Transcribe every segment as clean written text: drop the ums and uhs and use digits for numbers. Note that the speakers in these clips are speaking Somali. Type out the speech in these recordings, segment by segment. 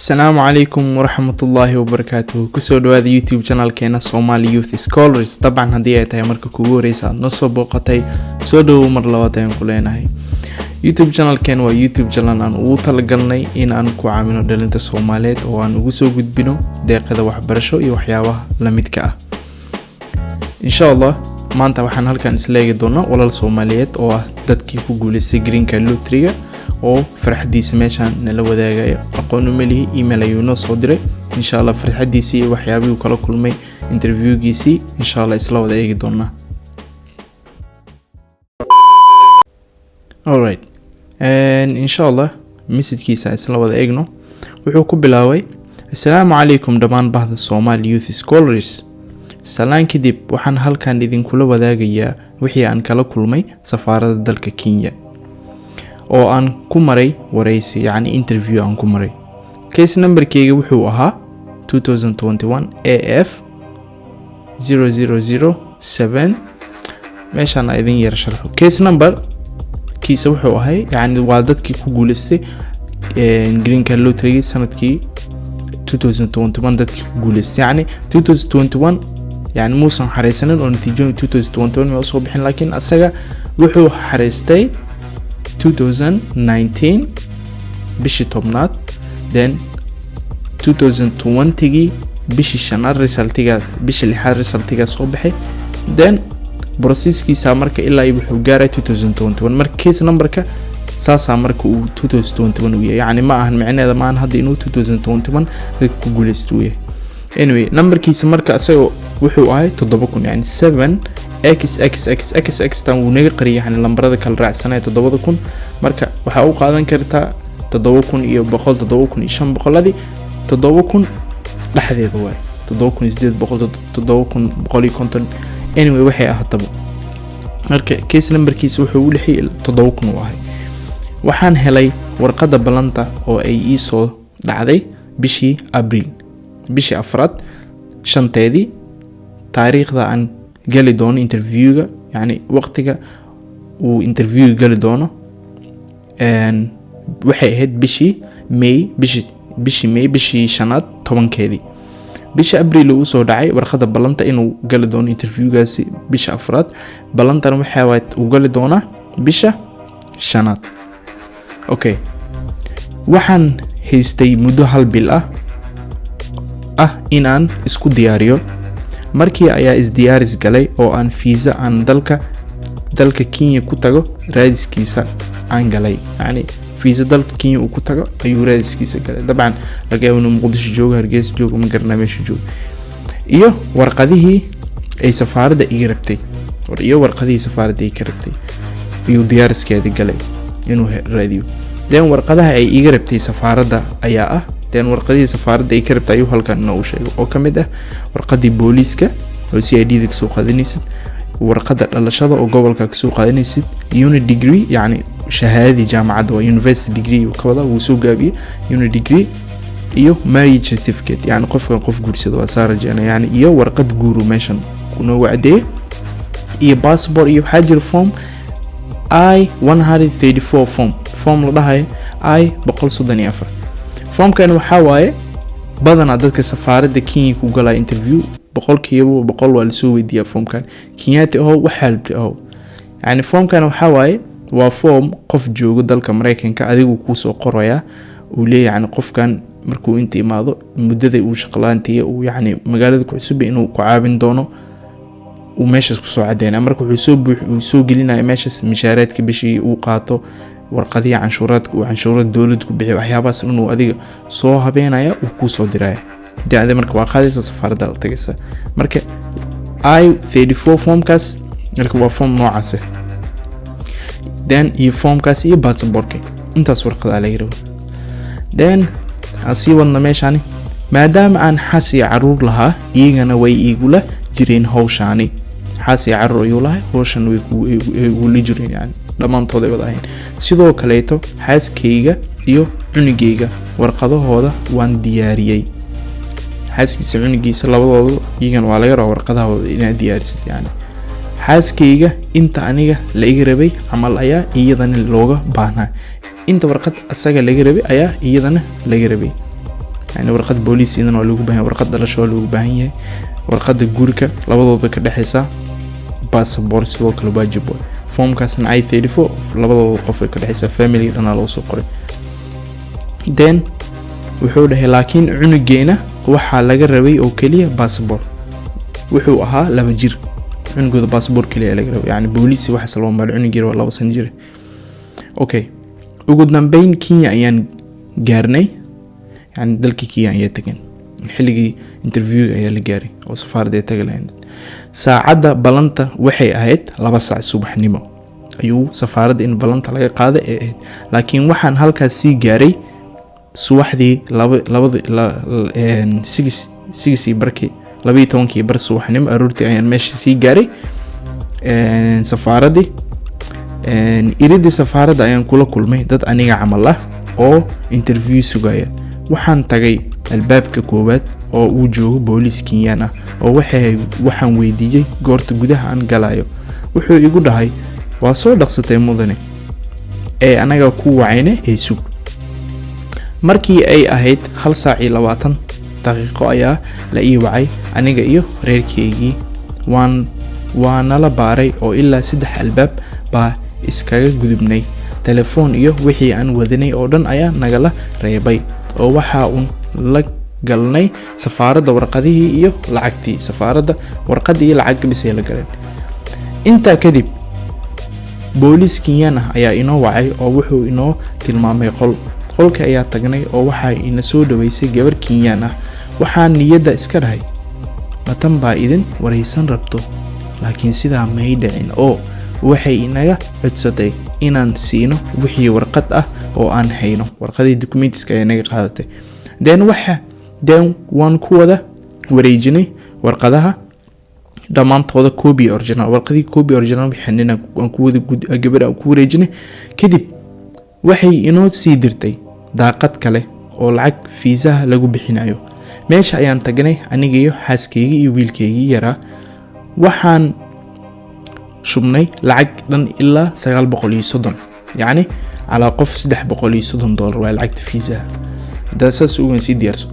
السلام عليكم ورحمة الله وبركاته. كسو دواada YouTube channel keena Somali Youth Scholars. طبعا hadii ay tahay marka kugu horeysa nasoo booqatay soo dhaw mar labaad ayaan ku leenahay. YouTube channel keena waa YouTube channel aan ugu talagalnay in aan ku caawino dhalinta Soomaaliyeed oo aan ugu soo gudbino deeqada waxbarasho iyo waxyaabaha la midka ah. Insha Allah maanta waxaan halkan isleegi doonaa walal Soomaaliyeed oo ah dadkii ku guuleystay Green Card Lottery oo farxadiisa meeshan nala wadaagayo aqoon u melihi email ayuu noo soo diray insha Allah farxadiisa iyo waxyaabihii kala kulmay interviewgiisii insha Allah isla wada eegi doonaa. All right, and insha Allah message-kiisa isla wada eegno. Wuxuu ku bilaabay assalaamu calaykum dhamaan bahda Somali Youth Scholars. Salaan kadib waxaan halkan idinkula wadaagayaa wixii aan kala kulmay safaaradda dalka Kenya oo aan ku maray wareysi interview aan ku maray. Case number-keyga wuxuu ahaa 2021 AF 0007. meeshaan idin yar sharxo. Case number kiisa wuxuu ahay waa dadkii ku guuleystay Green Card Lottery sanadkii 2021 dadkii ku guuleystay 2021 muusan xareysanin oo natiijooyin 2021 ma soo bixin laakiin asaga wuxuu xareystay 2019 bishii tobnaad, then 2020 bishii shanaad resultiga bishii lixaad resultiga soo baxay, then processkiisa marka ilaa wuxuu gaaray 2021. marka case numberka saasa marka uu 2021 u yahay ma ahan macnaheedu ma ahan hadda inuu 2021 ku guuleystay. Anyway numberkiisa marka asagoo wuxuu ahay 7000 7 xxxxx tan uu naga qariyay lambarada kala raacsanay 7000 marka waxa uu qaadan kartaa 7000 iyo 100 7500 7000 dhaxdeeda way 7800 7150. anyway waxay ahaataba marka case numberkiisa wuxuu u dhixay 7000 u ahay. waxaan helay warqada balanta oo ay ii soo dhacday bishii April bishii afraad shanteedii taariikhda aan gali doono interviewga waqtiga uu interview gali doono waxay ahayd bishii May bishii shanaad 10keedii. bishii April uu soo dhacay warqada balanta inuu gali doono interviewgaasi bishii afraad balantana waxa uu gali doona bisha shanaad. okay waxaan haystay muddo hal bil ah in aan isku diyaariyo. markii ayaa isdiyaaris galay oo aan visa aan dalka Kenya ku tago raadiskiisa aan galay. visa dalka Kenya uu ku tago ayuu raadiskiisa galay. dabcan laga yaabo inuu Muqdisho joogo Hargeysa joogo ma garanaa meesha joogo. iyo warqadihii ay safaaradda iga rabtay ayuu diyaariskeeda galay inuu raadiyo. then warqadaha ay iga rabtay safaaradda ayaa then warqadii safaaradda ay ka rabtay ayuu halkan noo sheegay oo kamid warqadii booliiska oo CID ka soo qaadanaysid, warqada dhalashada oo gobolka ka soo qaadanaysid, unit degree shahaadadii jaamacadda waa university degree oo kawada uu soo gaabiyay unit degree iyo marriage certificate qof guursado waa saarajana iyo warqad guuru meeshan kuna wacdeey iyo passport iyo xajir form I-134 form la dhahay I-134. formkan waxa waaye badanaa dadka safaaradda Kenya ku galay interview 100% waa la soo weydiiyaa formkan Kenyaati waxa halbay formkan waxa waaye waa form qof joogo dalka Mareykanka adigu ku soo qoraya uu leeyahay qofkan markuu inta imaado muddada uu shaqalaantay uu magaalada ku cusub inuu ku caawin doono uu meeshaas ku soo cadeynaa. marka wuxuu soo gelinayaa meeshaas mishaaraadka bishii uu qaato, warqadii canshuurada dawladda ku bixiyo waxyaabahaas inuu adiga soo habeenaya uu ku soo diraya. hadii marka waa qaadaysa safaaradda la tagaysa. marka I-34 formkaas waa form noocaas then iyo formkaas iyo passportka intaas warqad la yiraahdo. then asii wadna meeshaan maadaama aan xasi caruur lahaa iyagana way igula jireen hawshaani. xasi caruur ayuu lahaa hawshan way ku jireen dhamaantood ay wadaayeen. sidoo kaleeto xaaskeyga iyo cunugeyga warqadahooda waan diyaariyay. xaaskiisa cunugiisa labadooda iyagana waa laga rabaa warqadahooda inay diyaarisid. xaaskeyga inta aniga la iga rabay amal ayaa iyadana looga baahnaa. inta warqad asaga laga rabay ayaa iyadana laga rabay. يعني warqad booliis idan oo lagu baahan warqad dhalasho lagu baahan yahay warqada guurka labadooda ka dhaxaysa passport sidoo kale waajib ah formkaasna I34 labadooda qof ka dhaxaysa family dhan loo soo qoray then wuxuu dhahay laakiin cunugeena waxa laga rabay oo kaliya passport wuxuu ahaa 2 jir cunugooda passport kaliya laga rabay yani booliis waxa loo maray cunugeena waa 2 sano jir okay ugu dambeyn Kenya ayaan gaarnay يعني dalka Kenya ayaa tagan xilligii interview ayaa la gaaray oo safaaradda tagaleen saacada balanta waxay ahayd 2 saac subaxnimo ayuu safaaradda in balanta laga qaaday ee ahayd laakiin waxaan halkaas sii gaaray subaxdii 6 barkii 12 bar subaxnimo aroortii ayaan meesha sii gaaray safaaradda iridii safaaradda ayaan kula kulmay dad aniga camal ah oo interview sugaya waxaan tagay albaabka koowaad oo uu joogo booliis Kenyan ah oo waxaan weydiiyay goorta gudaha aan galayo wuxuu igu dhahay waa soo dhaqsatay mudane ee anaga ku wacayna ee sug markii ay ahayd 1 saac iyo 20 daqiiqo ayaa la ii wacay aniga iyo reerkeygii waan la baaray oo ilaa 3 albaab baa iskaga gudubnay telefoon iyo wixii aan wadanay oo dhan ayaa nagala reebay oo waxa uu la galnay safaaradda warqadihii iyo lacagtii safaaradda warqadii iyo lacag bisay la galeen inta kadib booliis Kenyan ayaa inoo wacay oo wuxuu inoo tilmaamay qolka ayaa tagnay oo waxa ina soo dhaweysay gabar Kenyan waxaan niyada iska dhahay matan baa idin wareysan rabto laakiin sidaa ma ay dhicin oo waxay inaga codsatay inaan siino wixii warqad ah oo aan hayno warqadii documentska ay naga qaadatay then waan ku wada wareejinay warqadaha dhamaantooda copy original warqadii copy original bixinina waan ku wada gabadha ku wareejinay kadib waxay inoo sii dirtay daaqad kale oo lacag fiisaha lagu bixinayo meesha ayaan tagnay aniga iyo xaaskeyga iyo wiilkeyga yaraa waxaan shubnay lacag dhan ilaa 930 يعني على قف $330 waa lacagta fiisaha daasas ugu sii diyaarso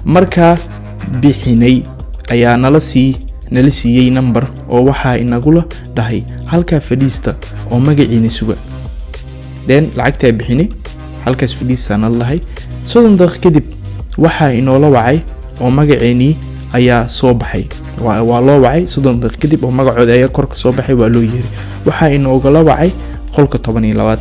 marka bixinay ayaa nala siiyay number oo waxa inagula dhahay halka fadhiista oo magaciina suga then lacagta bixinay halkaas fadhiista nala lahay 30 daqiiqo kadib waxa inoola wacay oo magaciini ayaa soo baxay waa loo wacay 30 daqiiqo kadib oo magacooda ayaa kor ka soo baxay waa loo yeeray waxa inoogala wacay qolka 12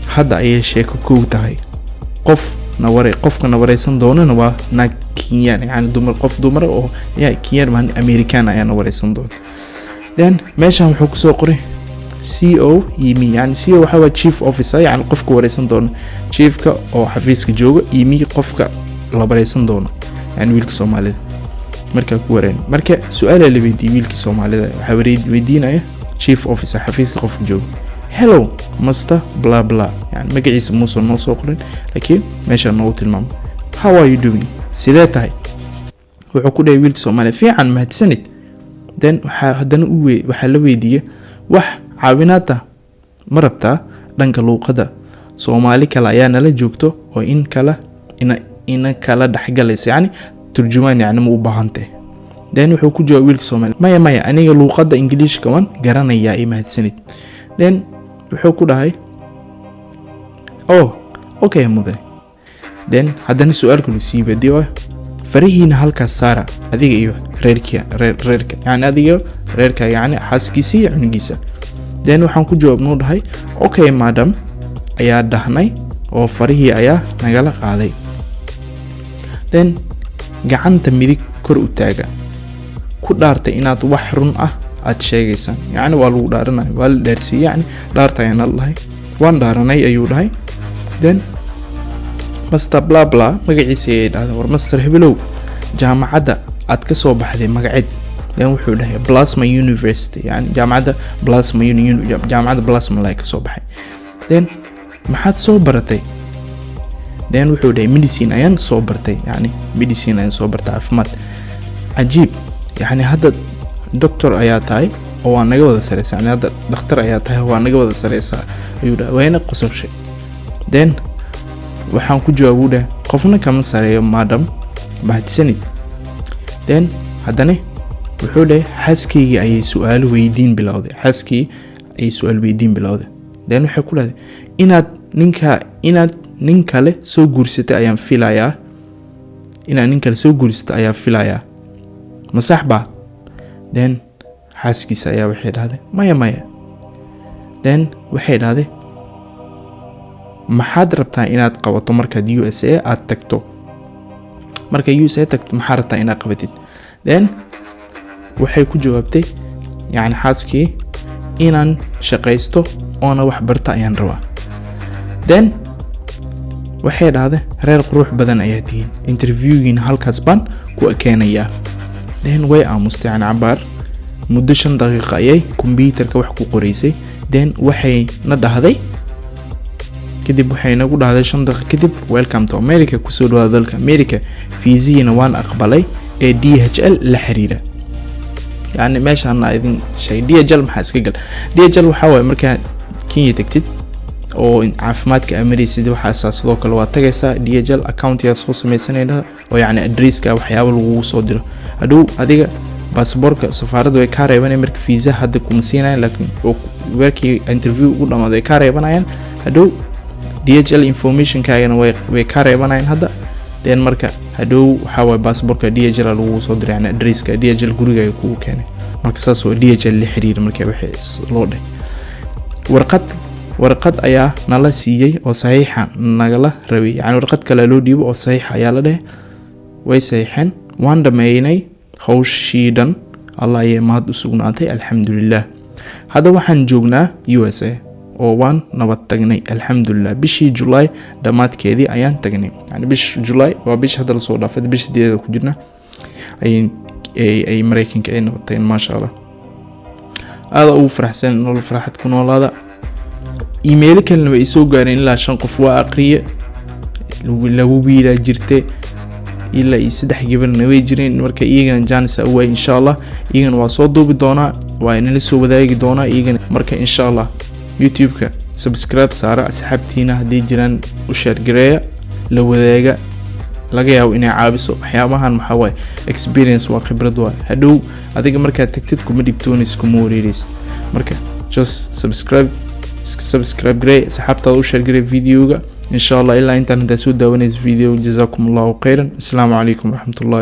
hadda ay sheeko ku tahay qofka nawareysan doonana waa naag Kenyan yani dumar oo Kenyan man American ayana wareysan doon then meeshan wuxuu ku soo qoray CO yimi yani CO waxa waa chief officer yani qofka wareysan doona chiefka oo xafiiska jooga yimi qofka la wareysan doona yani wiilka Soomaalida marka ku wareen marka su'aal la weydiiyay wiilka Soomaalida waxa weydiinaya chief officer xafiiska qofka jooga hello master blah blah يعني magaciisa muusan noo soo qorin laakiin meesha noo tilmaamo how are you doing sidee tahay wuxuu ku dhahay wiilka Soomaali fiican mahadsanid then waxa la weydiiyay wax caawinaada ma rabtaa dhanka luqadda Soomaali kale ayaa nala joogto oo in kala dhaxgalaysa yani turjumaan yani ma u baahantay then wuxuu ku jawaabay wiilka Soomaali maya aniga luqadda Ingiriiska waan garanayaa mahadsanid then wuxuu ku dhahay oh okay mudane then haddana su'aalku la sii badiyo farihiina halkaas saara adiga iyo reerka yani adiga reerka yani xaaskiisa iyo cunugiisa then waxaan ku jawaabnuu dhahay okay madam ayaa dhahnay oo farihii ayaa nagala qaaday then gacanta midig kor u taaga ku dhaartay inaad wax run ah aad sheegaysan yani waa lagu dhaaranay waa la dhaarsiiyay yani dhaartayna Allah waan dhaaranay ayuu dhahay then master blah blah magaciisa ay dhahdo war master hebelow jaamacadda aad ka soo baxday magaceed then wuxuu dhahay Plasma University yani jaamacadda Plasma ka soo baxay then maxaad soo baratay then wuxuu dhahay medicine ayaan soo bartay yani medicine ayaan soo bartay caafimaad ajiib yani hadda doctor ayaa tahay oo waa naga wada sareysaa yani hadda dhakhtar ayaa tahay waa naga wada sareysaa ayuu dhahay wayna qososhay then waxaan ku jawaabuu dheh qofna kama sareeyo madam mahadsanid. Then haddana wuxuu dheh xaaskeyga ayay su-aal weydiin bilowday. Then waxay ku dhahday inaad nin kale soo guursatay ayaan filayaa. Ma sax baa? Then xaaskiisa ayaa waxay dhahday maya. Then waxay dhahday maxaad rabtaa inaad qabato markaad USA aad tagto? Marka USA tagto maxaad rabtaa inaad qabatid? Then waxay ku jawaabtay yani xaaskii inaan shaqaysto oona wax barta ayaan rabaa. Then waxay dhahday reer qurux badan ayaa tihiin, interviewgiina halkaas baan ku keenayaa. Then way aamustay yani cabaar muddo 5 daqiiqo ayay computerka wax ku qoraysay. Then waxay na dhahday kadib waxay nagu dhahday 5 daqiiqo kadib welcome to America, kusoo dhawaada dalka America, fiisiina waan aqbalay ee DHL la xiriira. يعني meeshaan idin shay DHL maxaa iska gal. DHL waxa way marka Kenya tagtid oo caafimaadka America waxa sidoo kale waa tagaysaa DHL account yaa soo sameeysanayna oo yani addresska waxyaabo lagu soo diro. Hadhow adiga baasaboorka safaaradda way ka reebanayaan marka visa hadda kuma siinayaan, laakiin markii interview ugu dhamaado ka reebanayaan. Hadhow DHL information kaagana way ka reebanayaan hadda. Then marka hadhow waxa way baasaboorka DHL lagu soo diray yani addresska DHL guriga ay ku keenay. marka saas oo DHL la xiriir markay wixii loo dhig warqad ayaa nala siiyay oo saxiixa nagala rabay yani warqad kale loo dhiibo oo saxiix ayaa la dhahay way saxiixan waan dhameeynay hawshiidan Allah ayay mahad u sugnaatay alxamdulillah. Hadda waxaan joognaa USA oo waan nabad tagnay alxamdulillah. bishii July dhamaadkeedii ayaan tagnay yani bishii July waa bishii hadda la soo dhaafay bishii 8 ku jirna ay Mareykanka ay noqotay ma sha Allah. aad ugu faraxsan nolol farxad ku noolaada. email kalena way soo gaareen ilaa 5 qof waa aqriye lagu wiila jirtay ilaa 3 gabarna way jireen marka iyagana jaanis ah way insha Allah iyagana waa soo duubi doona waa in la soo wadaagi doona iyagana marka insha Allah YouTube-ka subscribe saara asxaabtiina hadii jiraan u share gareeya la wadaaga laga yaabo inay caabiso waxyaabahan maxaa way experience waa khibrad waa hadhow adiga marka tagtid kuma dhibtoonis kuma wareeraysid marka just subscribe gray asxaabtaada u share gray videoga insha Allah ilaa intaan hada soo daawanayso video jazakumullahu khairan. Assalamu alaykum warahmatullahi